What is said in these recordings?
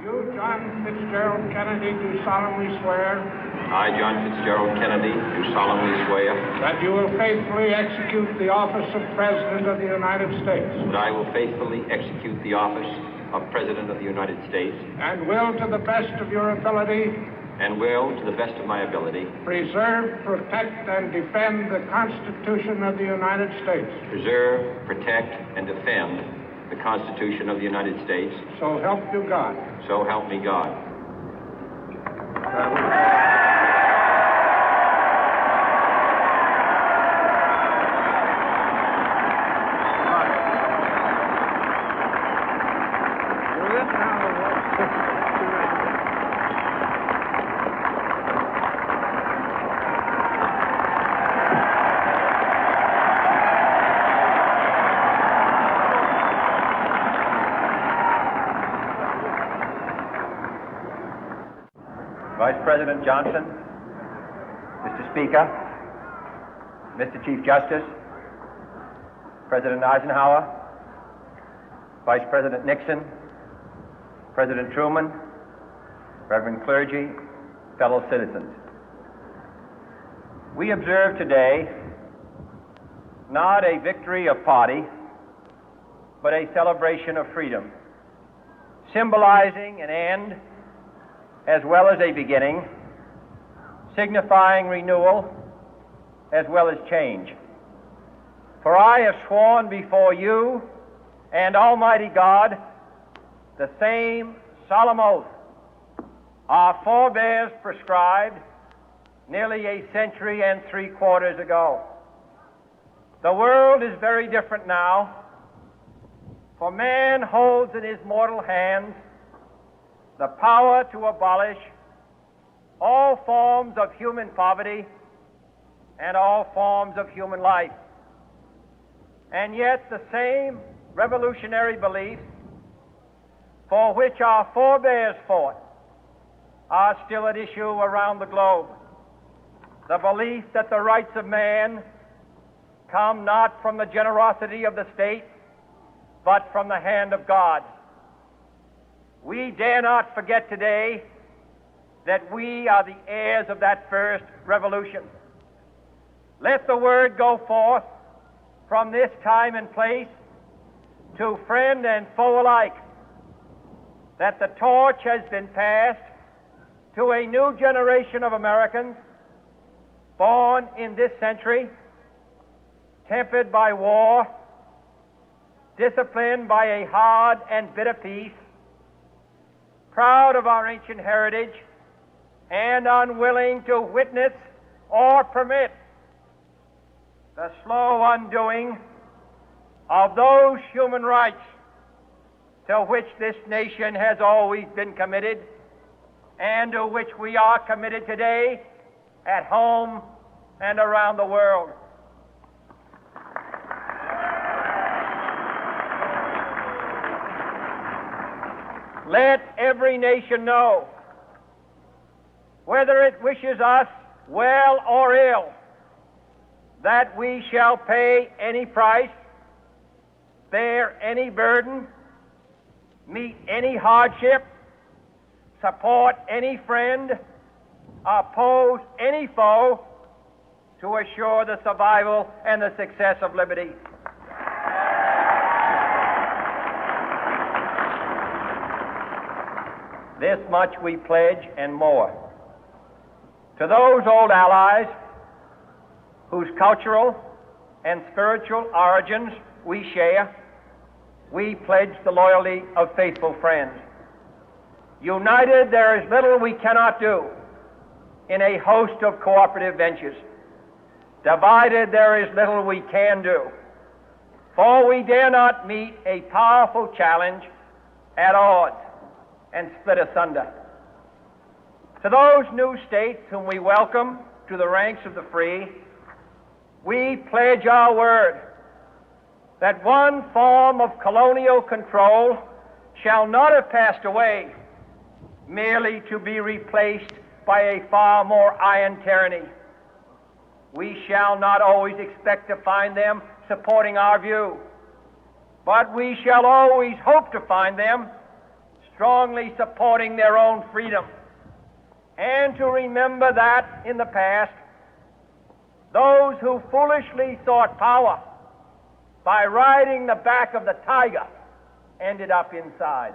You, John Fitzgerald Kennedy, do solemnly swear I, John Fitzgerald Kennedy, do solemnly swear that you will faithfully execute the office of President of the United States that I will faithfully execute the office of President of the United States and will, to the best of your ability, and will, to the best of my ability, preserve, protect, and defend the Constitution of the United States. preserve, protect, and defend the Constitution of the United States. So help you God. So help me God. Vice President Johnson, Mr. Speaker, Mr. Chief Justice, President Eisenhower, Vice President Nixon, President Truman, Reverend clergy, fellow citizens. We observe today not a victory of party, but a celebration of freedom, symbolizing an end as well as a beginning, signifying renewal as well as change. For I have sworn before you and Almighty God the same solemn oath our forebears prescribed nearly a century and 3/4 ago. The world is very different now, for man holds in his mortal hands the power to abolish all forms of human poverty and all forms of human life. And yet the same revolutionary beliefs for which our forebears fought are still at issue around the globe. The belief that the rights of man come not from the generosity of the state, but from the hand of God. We dare not forget today that we are the heirs of that first revolution. Let the word go forth from this time and place to friend and foe alike that the torch has been passed to a new generation of Americans born in this century, tempered by war, disciplined by a hard and bitter peace, proud of our ancient heritage, and unwilling to witness or permit the slow undoing of those human rights to which this nation has always been committed and to which we are committed today at home and around the world. Let every nation know, whether it wishes us well or ill, that we shall pay any price, bear any burden, meet any hardship, support any friend, oppose any foe to assure the survival and the success of liberty. This much we pledge and more. To those old allies whose cultural and spiritual origins we share, we pledge the loyalty of faithful friends. United, there is little we cannot do in a host of cooperative ventures. Divided, there is little we can do, for we dare not meet a powerful challenge at odds and split asunder. To those new states whom we welcome to the ranks of the free, we pledge our word that one form of colonial control shall not have passed away, merely to be replaced by a far more iron tyranny. We shall not always expect to find them supporting our view, but we shall always hope to find them strongly supporting their own freedom, and to remember that in the past, those who foolishly sought power by riding the back of the tiger ended up inside.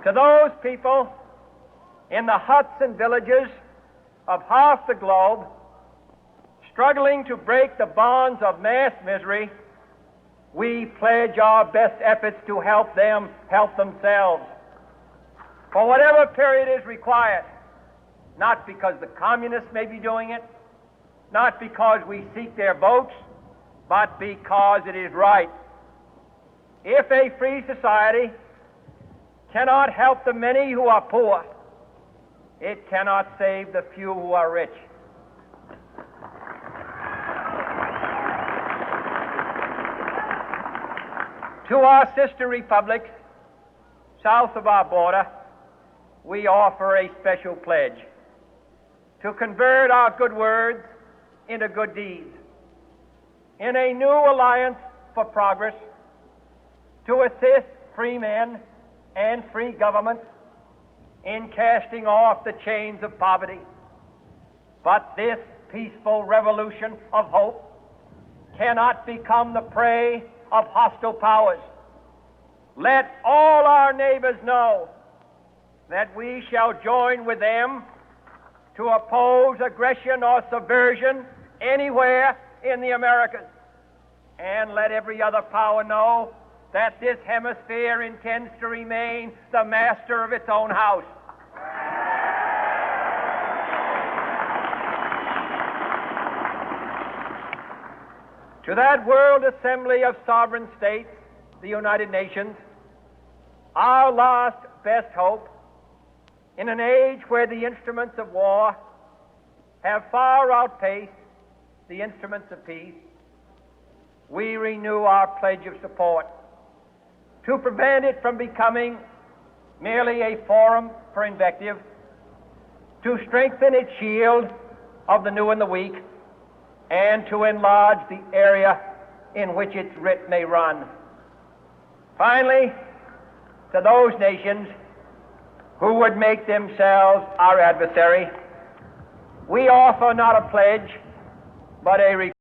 To those people in the huts and villages of half the globe struggling to break the bonds of mass misery, we pledge our best efforts to help them help themselves for whatever period is required, not because the communists may be doing it, not because we seek their votes, but because it is right. If a free society cannot help the many who are poor, it cannot save the few who are rich. To our sister republics south of our border, we offer a special pledge to convert our good words into good deeds, in a new alliance for progress, to assist free men and free governments in casting off the chains of poverty. But this peaceful revolution of hope cannot become the prey of hostile powers. Let all our neighbors know that we shall join with them to oppose aggression or subversion anywhere in the Americas. And let every other power know that this hemisphere intends to remain the master of its own house. To that World Assembly of Sovereign States, the United Nations, our last best hope, in an age where the instruments of war have far outpaced the instruments of peace, we renew our pledge of support to prevent it from becoming merely a forum for invective, to strengthen its shield of the new and the weak, and to enlarge the area in which its writ may run. Finally, to those nations who would make themselves our adversary, we offer not a pledge, but a request.